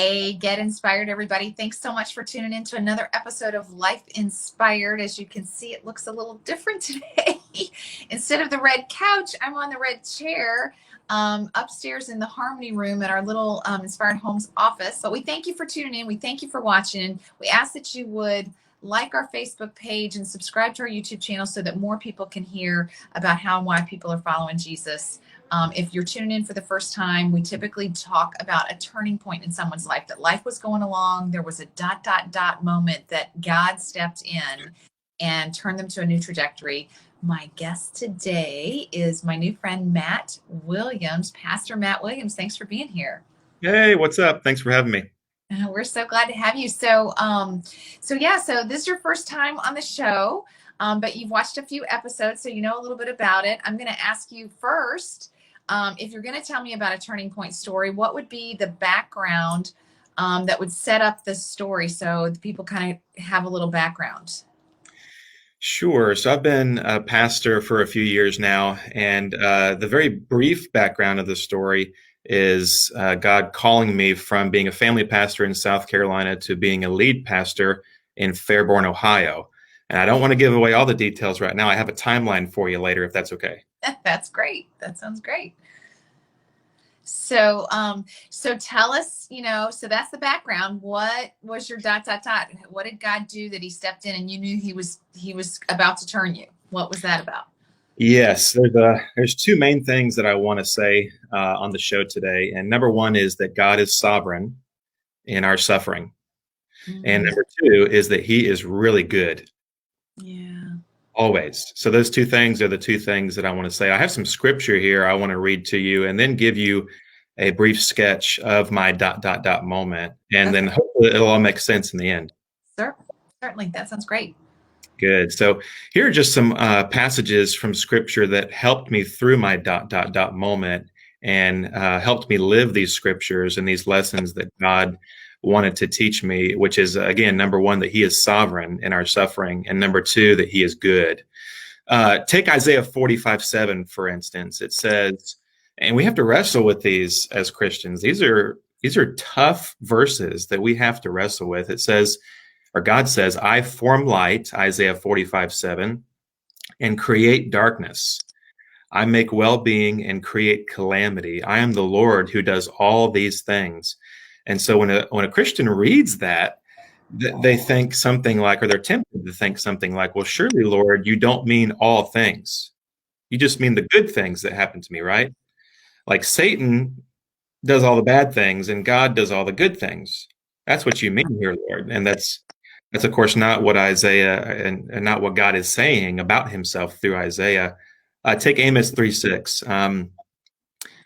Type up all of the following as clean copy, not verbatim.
Hey, get inspired, everybody. Thanks so much for tuning in to another episode of Life Inspired. As you can see, it looks a little different today. Instead of the red couch, I'm on the red chair upstairs in the Harmony Room at our little Inspired Homes office. But we thank you for tuning in. We thank you for watching. We ask that you would like our Facebook page and subscribe to our YouTube channel so that more people can hear about how and why people are following Jesus. If you're tuning in for the first time, we typically talk about a turning point in someone's life, that life was going along. There was a ... moment that God stepped in and turned them to a new trajectory. My guest today is my new friend, Matt Williams, Pastor Matt Williams. Thanks for being here. Hey, what's up? Thanks for having me. We're so glad to have you. So this is your first time on the show, but you've watched a few episodes, so you know a little bit about it. I'm going to ask you first, if you're going to tell me about a turning point story, what would be the background that would set up the story so the people kind of have a little background? Sure. So I've been a pastor for a few years now, and the very brief background of the story is God calling me from being a family pastor in South Carolina to being a lead pastor in Fairborn, Ohio. And I don't want to give away all the details right now. I have a timeline for you later, if that's okay. That's great. That sounds great. So tell us, so that's the background. What was your ... What did God do that he stepped in and you knew he was about to turn you? What was that about? Yes, there's two main things that I want to say on the show today. And number one is that God is sovereign in our suffering. And number two is that he is really good. Yeah. Always. So those two things are the two things that I want to say. I have some scripture here I want to read to you and then give you a brief sketch of my ... moment. And then hopefully it'll all make sense in the end. Certainly. That sounds great. Good. So here are just some passages from scripture that helped me through my ... moment and helped me live these scriptures and these lessons that God wanted to teach me, which is, again, number one, that he is sovereign in our suffering, and number two, that he is good. Take Isaiah 45:7, for instance. It says, and we have to wrestle with these as Christians. These are tough verses that we have to wrestle with. It says, or God says, I form light, Isaiah 45:7, and create darkness. I make well-being and create calamity. I am the Lord who does all these things. And so when a Christian reads that, they think something like, or they're tempted to think something like, well, surely, Lord, you don't mean all things. You just mean the good things that happen to me, right? Like Satan does all the bad things and God does all the good things. That's what you mean here, Lord. And that's of course not what Isaiah and not what God is saying about himself through Isaiah. Take Amos 3:6.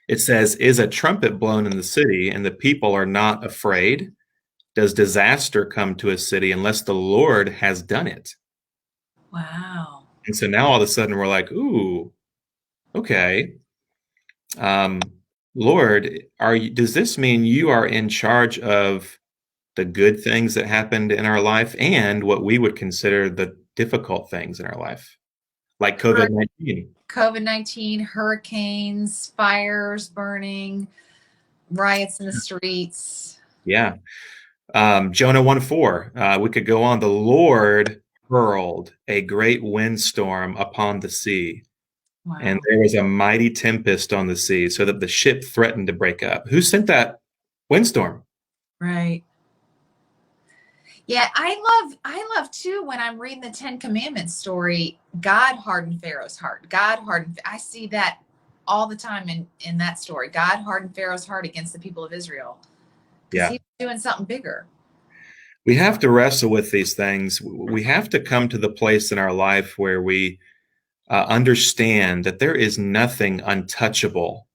It says, is a trumpet blown in the city and the people are not afraid? Does disaster come to a city unless the Lord has done it? Wow. And so now all of a sudden we're like, ooh, okay. Lord, does this mean you are in charge of the good things that happened in our life and what we would consider the difficult things in our life, like COVID-19? COVID-19, hurricanes, fires burning, riots in the streets. Yeah. Jonah 1:4. We could go on. The Lord hurled a great windstorm upon the sea. Wow. And there was a mighty tempest on the sea so that the ship threatened to break up. Who sent that windstorm? Right. Yeah, I love too when I'm reading the Ten Commandments story, God hardened Pharaoh's heart. I see that all the time in that story. God hardened Pharaoh's heart against the people of Israel. Because he was doing something bigger. We have to wrestle with these things. We have to come to the place in our life where we understand that there is nothing untouchable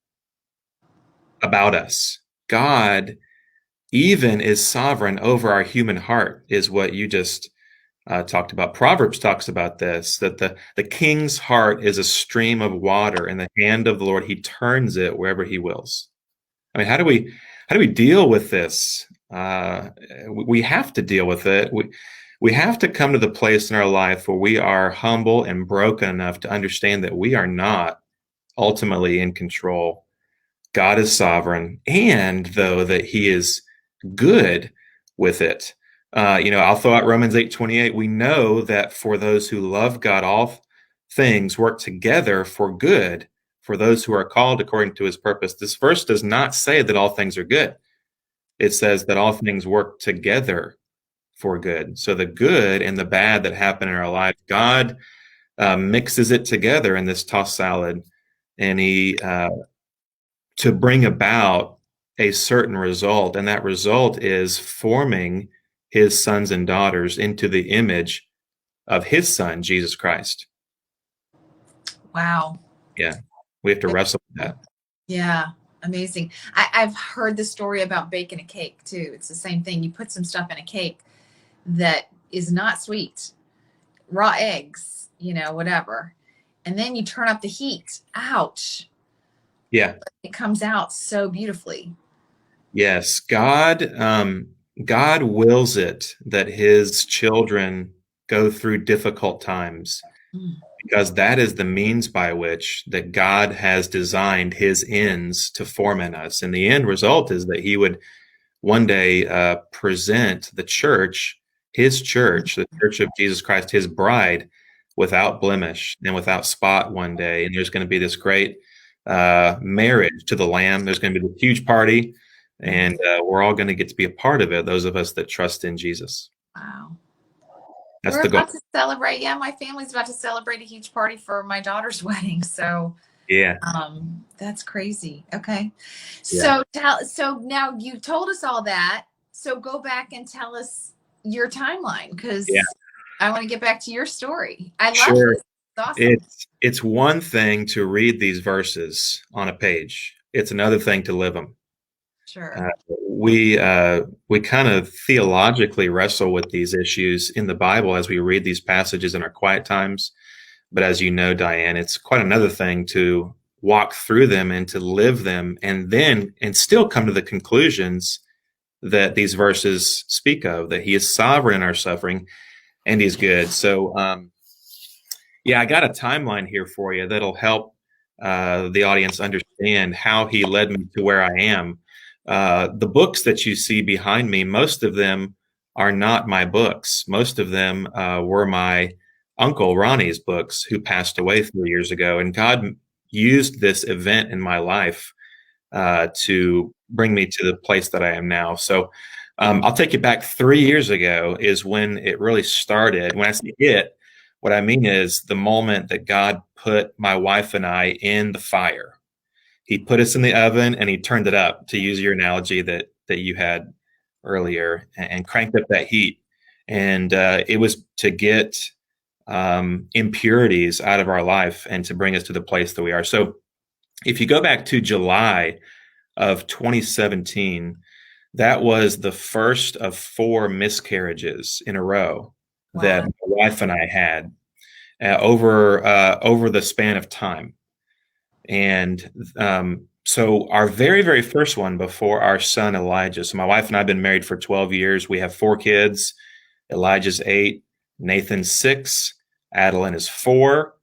about us. God even is sovereign over our human heart, is what you just talked about. Proverbs talks about this, that the king's heart is a stream of water in the hand of the Lord. He turns it wherever he wills. I mean, how do we deal with this? We have to deal with it. We have to come to the place in our life where we are humble and broken enough to understand that we are not ultimately in control. God is sovereign, and though that he is good with it. I'll throw out Romans 8:28. We know that for those who love God, all things work together for good for those who are called according to his purpose. This verse does not say that all things are good. It says that all things work together for good. So the good and the bad that happen in our life, God mixes it together in this tossed salad, and he to bring about a certain result, and that result is forming his sons and daughters into the image of his son, Jesus Christ. Wow. Yeah, we have to wrestle with that. Yeah, amazing. I've heard the story about baking a cake too. It's the same thing. You put some stuff in a cake that is not sweet, raw eggs, whatever. And then you turn up the heat. Ouch. Yeah. It comes out so beautifully. Yes, God wills it that his children go through difficult times, Mm. because that is the means by which that God has designed his ends to form in us. And the end result is that he would one day present the church, his church, the church of Jesus Christ, his bride, without blemish and without spot one day. And there's going to be this great marriage to the Lamb. There's going to be this huge party, and we're all going to get to be a part of it, those of us that trust in Jesus. Wow. That's We're the goal. about to celebrate. Yeah, my family's about to celebrate a huge party for my daughter's wedding. So Yeah. that's crazy. Okay. Yeah. So now you told us all that. So go back and tell us your timeline, because Yeah. I want to get back to your story. I love Sure. this. It's awesome. It's one thing to read these verses on a page. It's another thing to live them. Sure. We kind of theologically wrestle with these issues in the Bible as we read these passages in our quiet times. But as you know, Diane, it's quite another thing to walk through them and to live them, and still come to the conclusions that these verses speak of, that he is sovereign in our suffering and he's good. So, yeah, I got a timeline here for you that'll help the audience understand how he led me to where I am. The books that you see behind me, most of them are not my books. Most of them were my uncle Ronnie's books, who passed away 3 years ago. And God used this event in my life to bring me to the place that I am now. So I'll take you back 3 years ago is when it really started. When I say it, what I mean is the moment that God put my wife and I in the fire. He put us in the oven and he turned it up, to use your analogy that you had earlier, and cranked up that heat. And it was to get impurities out of our life and to bring us to the place that we are. So if you go back to July of 2017, that was the first of 4 miscarriages in a row that Wow. my wife and I had over the span of time. And so our very, very first one before our son Elijah. So my wife and I have been married for 12 years. We have 4 kids. Elijah's 8, Nathan's 6, Adeline is 4,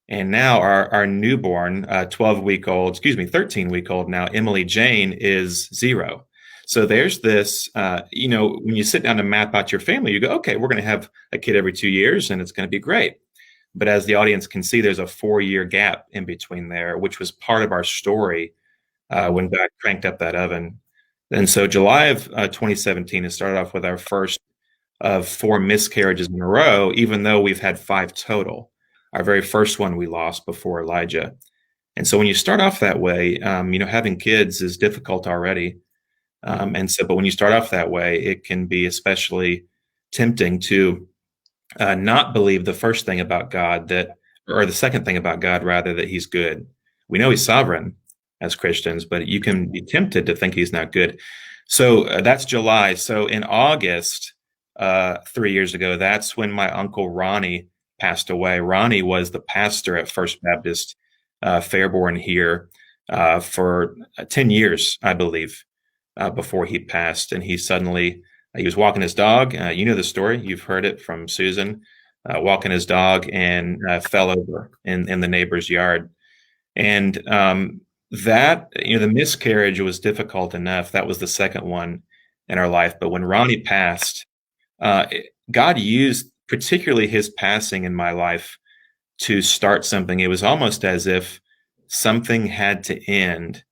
and now our newborn, 12-week-old, 13-week-old now, Emily Jane, is 0. So there's this, when you sit down to map out your family, you go, okay, we're going to have a kid every 2 years, and it's going to be great. But as the audience can see, there's a 4-year gap in between there, which was part of our story when God cranked up that oven. And so July of 2017, it started off with our first of 4 miscarriages in a row, even though we've had 5 total. Our very first one we lost before Elijah. And so when you start off that way, having kids is difficult already. But when you start off that way, it can be especially tempting to not believe the first thing about God, or the second thing about God, rather, that he's good. We know he's sovereign as Christians, but you can be tempted to think he's not good. So that's July. So in August, 3 years ago, that's when my uncle Ronnie passed away. Ronnie was the pastor at First Baptist Fairborn here for 10 years, I believe, before he passed. And he was walking his dog. You know the story. You've heard it from Susan, walking his dog, and fell over in the neighbor's yard. And the miscarriage was difficult enough. That was the second one. in our life. But when Ronnie passed, God used particularly his passing in my life to start something. It was almost as if something had to end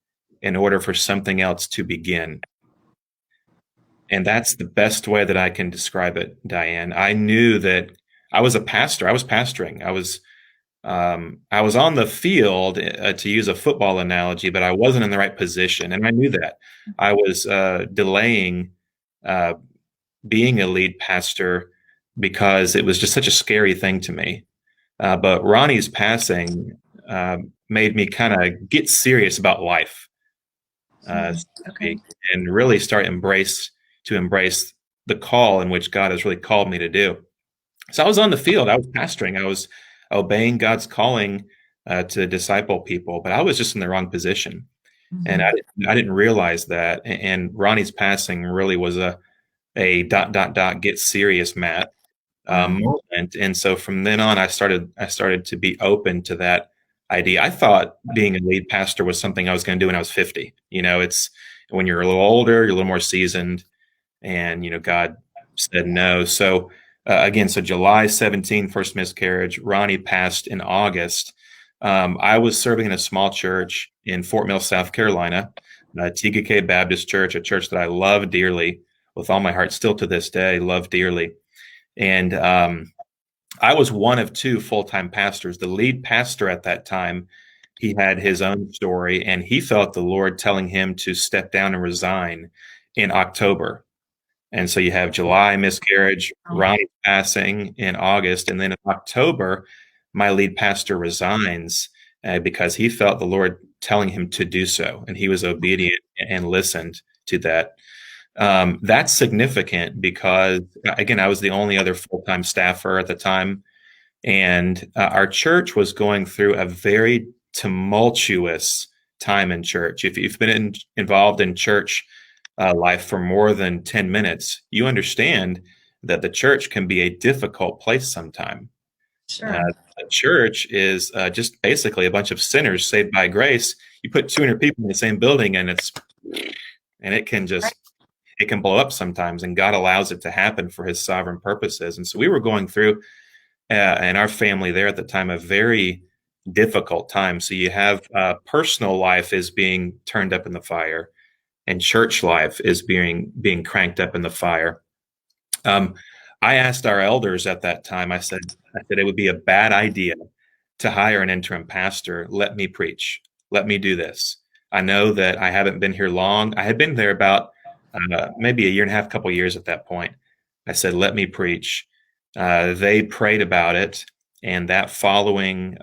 in order for something else to begin. And that's the best way that I can describe it, Diane. I knew that I was a pastor. I was pastoring. I was on the field, to use a football analogy, but I wasn't in the right position, and I knew that. I was delaying uh, being a lead pastor because it was just such a scary thing to me. But Ronnie's passing made me kind of get serious about life, so to Okay. speak, and really start to embrace the call in which God has really called me to do. So I was on the field. I was pastoring. I was obeying God's calling to disciple people, but I was just in the wrong position, and Mhm. I didn't realize that. And Ronnie's passing really was a get serious, Matt, Right. moment. And so from then on, I started to be open to that idea. I thought being a lead pastor was something I was going to do when I was 50. It's when you're a little older, you're a little more seasoned, and God said no. So again, so July 17, first miscarriage. Ronnie passed in August. I was serving in a small church in Fort Mill, South Carolina, TKK Baptist Church, a church that I love dearly with all my heart, still to this day, love dearly. And I was one of two full-time pastors. The lead pastor at that time, he had his own story, and he felt the Lord telling him to step down and resign in October. And so you have July miscarriage, Oh, Ronnie passing in August, and then in October, my lead pastor resigns because he felt the Lord telling him to do so, and he was obedient and listened to that. That's significant because, again, I was the only other full-time staffer at the time, and our church was going through a very tumultuous time in church. If you've been involved in church life for more than 10 minutes, you understand that the church can be a difficult place sometime. Uh, sure. a church is just basically a bunch of sinners saved by grace. You put 200 people in the same building, and it can Right. just it can blow up sometimes, and God allows it to happen for his sovereign purposes. And so we were going through, and our family there at the time, a very difficult time. So you have personal life is being turned up in the fire, and church life is being cranked up in the fire. Um, I asked our elders at that time, I said it would be a bad idea to hire an interim pastor. Let me preach. Let me do this. I know that I haven't been here long. I had been there about maybe a year and a half, couple of years at that point. I said, let me preach. They prayed about it. And that following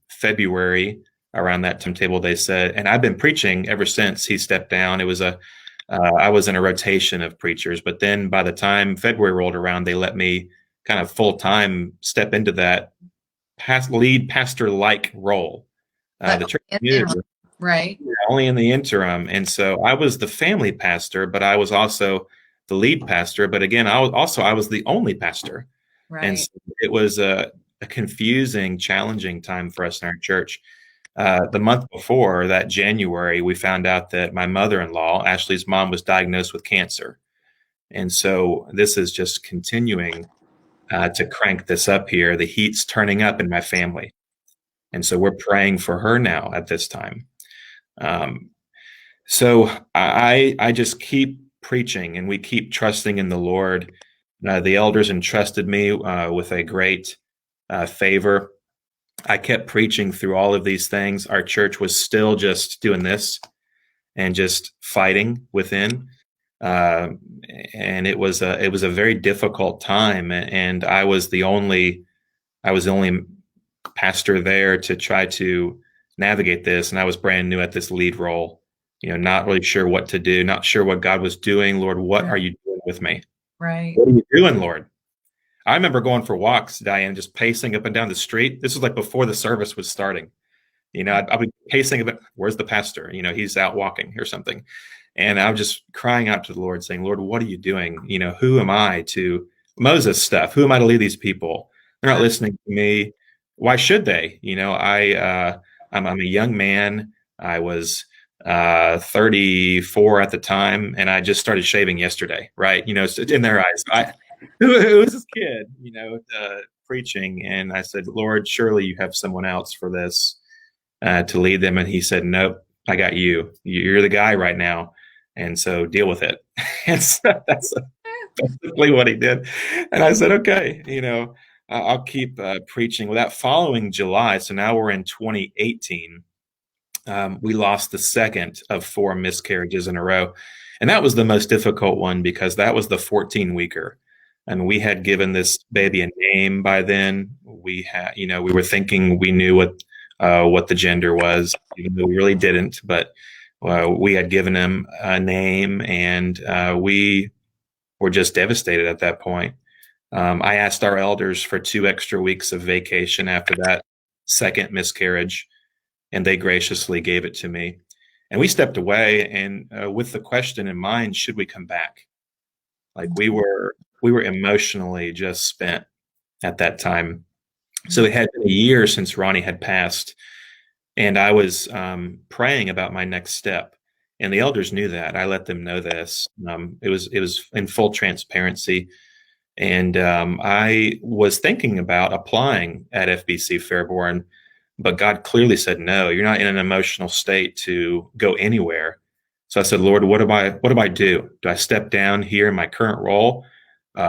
February, around that timetable, they said, and I've been preaching ever since he stepped down. I was in a rotation of preachers, but then by the time February rolled around, they let me kind of full time step into that lead pastor like role. But The church in knew interim, right. only in the interim, and so I was the family pastor, but I was also the lead pastor. But again, I was the only pastor, and Right. so it was a confusing, challenging time for us in our church. The month before that, January, we found out that my mother-in-law, Ashley's mom, was diagnosed with cancer. And so this is just continuing to crank this up here. The heat's turning up in my family. And so we're praying for her now at this time. Um, so I just keep preaching, and we keep trusting in the Lord. The elders entrusted me with a great favor. I kept preaching through all of these things. Our church was still just doing this and just fighting within. Uh, and it was a very difficult time. And I was the only pastor there to try to navigate this. And I was brand new at this lead role, not really sure what to do, not sure what God was doing. Lord, what Right. are you doing with me? Right. What are you doing, Lord? I remember going for walks, Diane, just pacing up and down the street. This was like before the service was starting. I'd be pacing a bit. Where's the pastor? He's out walking or something. And I'm just crying out to the Lord, saying, Lord, what are you doing? Who am I to Moses stuff? Who am I to lead these people? They're not Right. listening to me. Why should they? I'm a young man. I was 34 at the time, and I just started shaving yesterday, right? It's in their eyes. Who was this kid, preaching? And I said, Lord, surely you have someone else for this to lead them. And he said, nope, I got you. You're the guy right now. And so deal with it. And so that's basically what he did. And I said, okay, I'll keep preaching. Well, that following July, so now we're in 2018, we lost the second of 4 miscarriages in a row. And that was the most difficult one because that was the 14-weeker. And we had given this baby a name by then. We were thinking we knew what the gender was, even though we really didn't. But we had given him a name, and we were just devastated at that point. I asked our elders for 2 extra weeks of vacation after that second miscarriage, and they graciously gave it to me. And we stepped away, and with the question in mind, should we come back? Like we were emotionally just spent at that time. So it had been a year since Ronnie had passed, and I was praying about my next step. And the elders knew that. I let them know this. It was in full transparency. And I was thinking about applying at FBC Fairborn, but God clearly said, no, you're not in an emotional state to go anywhere. So I said, Lord, what do I do? Do I step down here in my current role?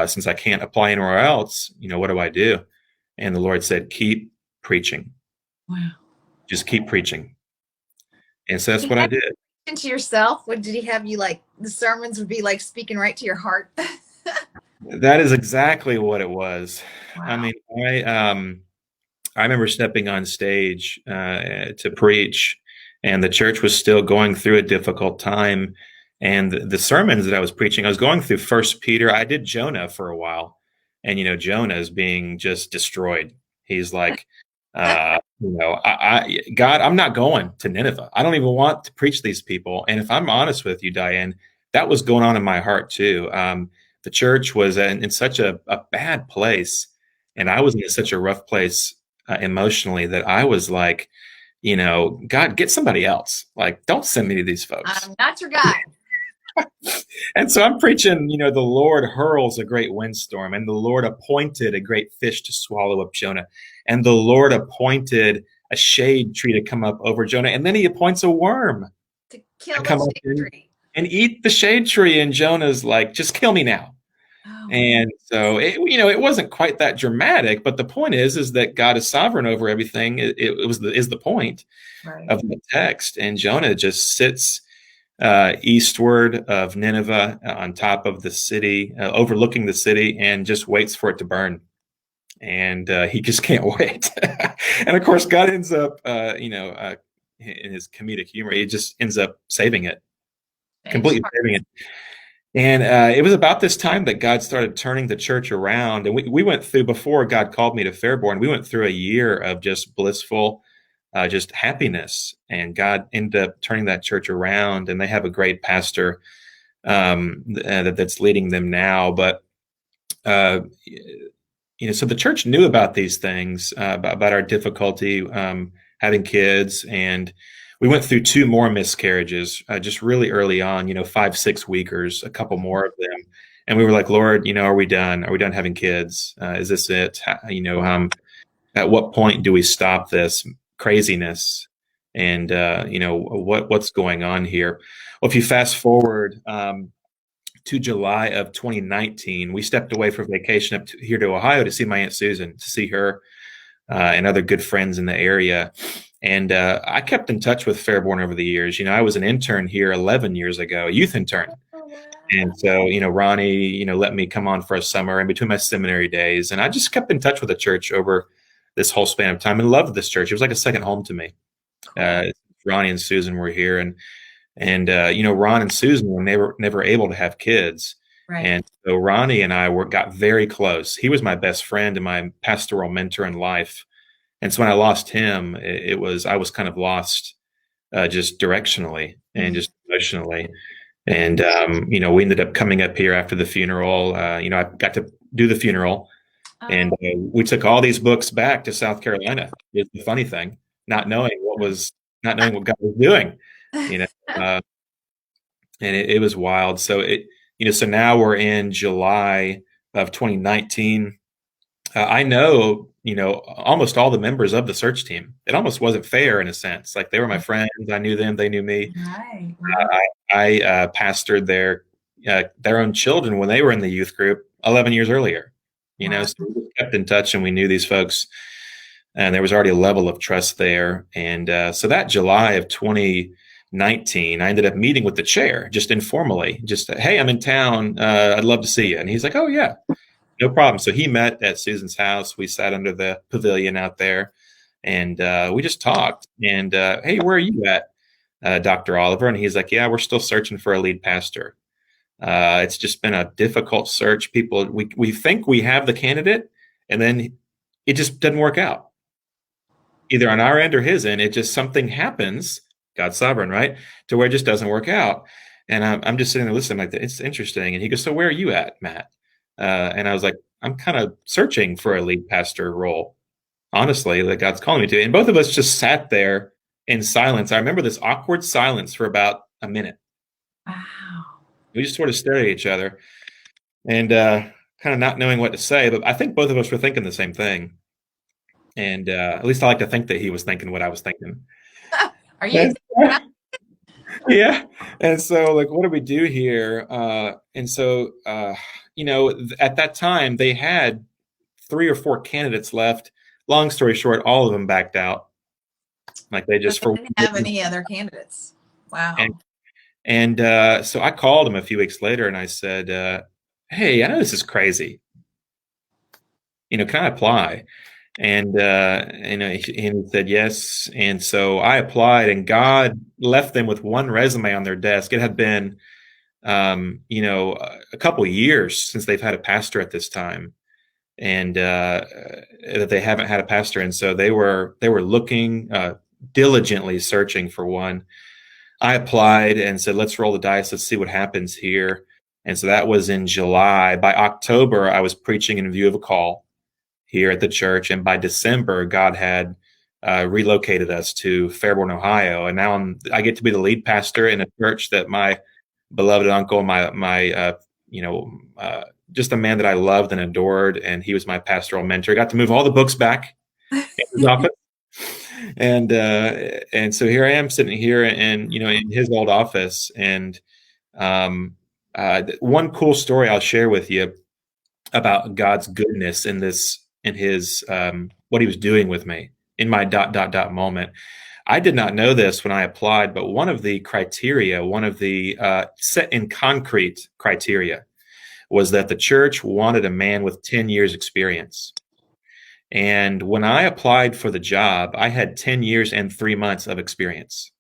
Since I can't apply anywhere else, what do I do? And the Lord said, keep preaching. Wow. Just keep preaching. And so that's what I did. To yourself, what did he have you like? The sermons would be like speaking right to your heart. That is exactly what it was. Wow. I mean, I remember stepping on stage to preach, and the church was still going through a difficult time. And the sermons that I was preaching, I was going through First Peter. I did Jonah for a while, and Jonah is being just destroyed. He's like, God, I'm not going to Nineveh. I don't even want to preach these people. And if I'm honest with you, Diane, that was going on in my heart too. The church was in such a bad place, and I was in such a rough place emotionally that I was like, God, get somebody else. Like, don't send me to these folks. I'm not your guy. And so I'm preaching, the Lord hurls a great windstorm, and the Lord appointed a great fish to swallow up Jonah, and the Lord appointed a shade tree to come up over Jonah, and then he appoints a worm to kill the shade tree and eat the shade tree. And Jonah's like, just kill me now. Oh, and so it wasn't quite that dramatic, but the point is that God is sovereign over everything. Is the point of the text. And Jonah just sits eastward of Nineveh on top of the city, overlooking the city, and just waits for it to burn. And he just can't wait. And of course, God ends up, in his comedic humor, he just ends up saving it, completely saving it. And it was about this time that God started turning the church around. And we went through, before God called me to Fairborn, we went through a year of just blissful, just happiness. And God ended up turning that church around. And they have a great pastor that's leading them now. But, so the church knew about these things, about our difficulty having kids. And we went through 2 more miscarriages just really early on, 5-6 weekers, a couple more of them. And we were like, Lord, are we done? Are we done having kids? Is this it? At what point do we stop this craziness? And, what's going on here? Well, if you fast forward to July of 2019, we stepped away for vacation up here to Ohio to see my Aunt Susan, to see her and other good friends in the area. And I kept in touch with Fairborn over the years. I was an intern here 11 years ago, a youth intern. Oh, wow. And so, Ronnie, let me come on for a summer in between my seminary days. And I just kept in touch with the church over this whole span of time and loved this church. It was like a second home to me. Ronnie and Susan were here. And Ron and Susan were never able to have kids. Right. And so Ronnie and I got very close. He was my best friend and my pastoral mentor in life. And so when I lost him, I was kind of lost just directionally and just emotionally. And, we ended up coming up here after the funeral. I got to do the funeral. And we took all these books back to South Carolina. It's the funny thing, not knowing what God was doing. you know, uh, and it was wild. So so now we're in July of 2019. I know, almost all the members of the search team. It almost wasn't fair in a sense. Like they were my friends. I knew them. They knew me. Right, right. I pastored their own children when they were in the youth group 11 years earlier. Wow. So we just kept in touch and we knew these folks, and there was already a level of trust there. And so that July of 2019, I ended up meeting with the chair just informally. Just, hey, I'm in town. I'd love to see you. And he's like, oh yeah, no problem. So he met at Susan's house. We sat under the pavilion out there, and we just talked. And hey, where are you at, Dr. Oliver? And he's like, yeah, we're still searching for a lead pastor. It's just been a difficult search. People, we think we have the candidate, and then it just doesn't work out, either on our end or his end. It just, something happens. God's sovereign, right? To where it just doesn't work out. And I'm just sitting there listening, like, it's interesting. And he goes, so where are you at, Matt? And I was like, I'm kind of searching for a lead pastor role, honestly, that God's calling me to. And both of us just sat there in silence. I remember this awkward silence for about a minute. Wow. We just sort of stared at each other and kind of not knowing what to say. But I think both of us were thinking the same thing. And at least I like to think that he was thinking what I was thinking. Are you? Yeah. And so, like, what do we do here? And so, at that time, they had 3 or 4 candidates left. Long story short, all of them backed out. Like they just, They didn't have any other candidates. Wow. And so I called him a few weeks later and I said, hey, I know this is crazy. Can I apply? And he said yes. And so I applied, and God left them with one resume on their desk. It had been, a couple of years since they've had a pastor at this time, and that they haven't had a pastor. And so they were looking, diligently searching for one. I applied and said, let's roll the dice. Let's see what happens here. And so that was in July. By October, I was preaching in view of a call here at the church. And by December, God had relocated us to Fairborn, Ohio. And now I get to be the lead pastor in a church that my beloved uncle, just a man that I loved and adored, and he was my pastoral mentor. I got to move all the books back in his office. And so here I am sitting here and, in his old office. And one cool story I'll share with you about God's goodness in his what he was doing with me in my ... moment. I did not know this when I applied, but one of the set in concrete criteria was that the church wanted a man with 10 years experience. And when I applied for the job, I had 10 years and 3 months of experience.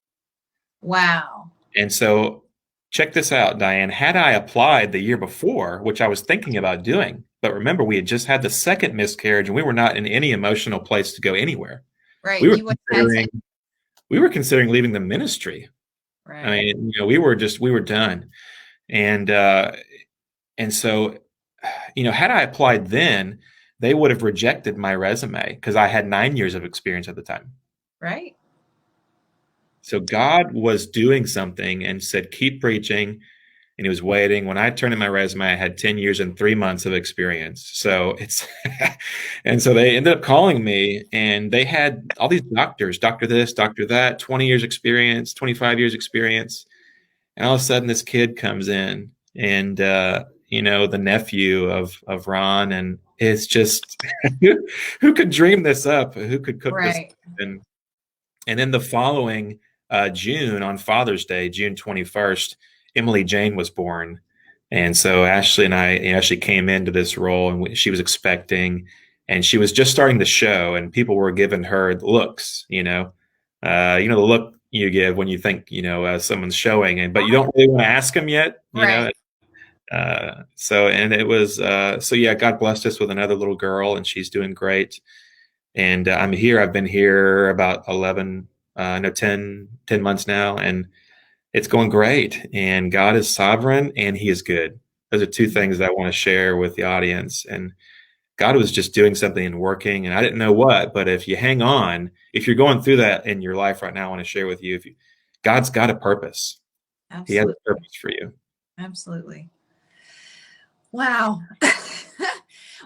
Wow. And so check this out, Diane. Had I applied the year before, which I was thinking about doing, but remember, we had just had the second miscarriage and we were not in any emotional place to go anywhere. Right. We were considering leaving the ministry. Right. I mean, we were done. And so, had I applied then, they would have rejected my resume because I had 9 years of experience at the time. Right. So God was doing something and said, keep preaching. And he was waiting. When I turned in my resume, I had 10 years and 3 months of experience. So and so they ended up calling me, and they had all these doctors, doctor this, doctor that, 20 years experience, 25 years experience. And all of a sudden this kid comes in, and, the nephew of Ron, and it's just, who could dream this up? Who could cook this up? And then the following June, on Father's Day, June 21st, Emily Jane was born. And so Ashley and I actually came into this role, and she was expecting, and she was just starting to show, and people were giving her looks, the look you give when you think, someone's showing, but you don't really want to ask them yet, right. And it was, God blessed us with another little girl, and she's doing great. And I'm here. I've been here about 10 months now, and it's going great. And God is sovereign and he is good. Those are two things that I want to share with the audience. And God was just doing something and working, and I didn't know what, but if you hang on, if you're going through that in your life right now, I want to share with you, if God's got a purpose. He has a Absolutely. purpose for you. Absolutely. Wow.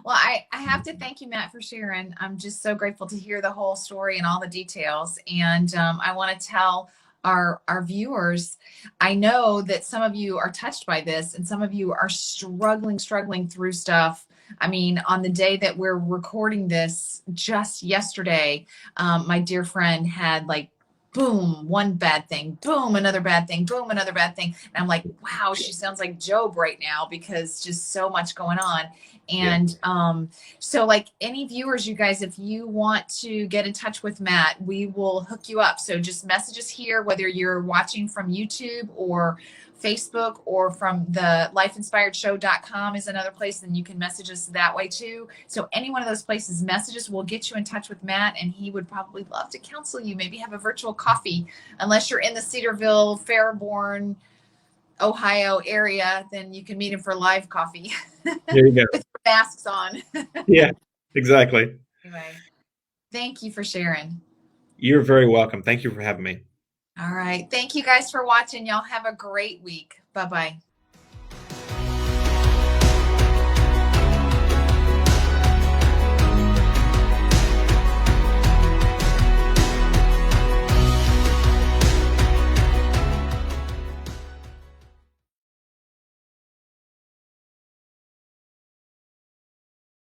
Well, I have to thank you, Matt, for sharing. I'm just so grateful to hear the whole story and all the details. And I want to tell our viewers, I know that some of you are touched by this and some of you are struggling through stuff. I mean, on the day that we're recording this, just yesterday, my dear friend had like, boom, one bad thing, boom, another bad thing, boom, another bad thing. And I'm like, wow, she sounds like Job right now because just so much going on. Yeah. And so like any viewers, you guys, if you want to get in touch with Matt, we will hook you up. So just message us here, whether you're watching from YouTube or Facebook or from the lifeinspiredshow.com is another place, and you can message us that way too. So any one of those places, messages will get you in touch with Matt, and he would probably love to counsel you, maybe have a virtual coffee. Unless you're in the Cedarville, Fairborn, Ohio area, then you can meet him for live coffee There you go. with masks on. Yeah, exactly. Anyway, thank you for sharing. You're very welcome. Thank you for having me. All right. Thank you guys for watching. Y'all have a great week. Bye-bye.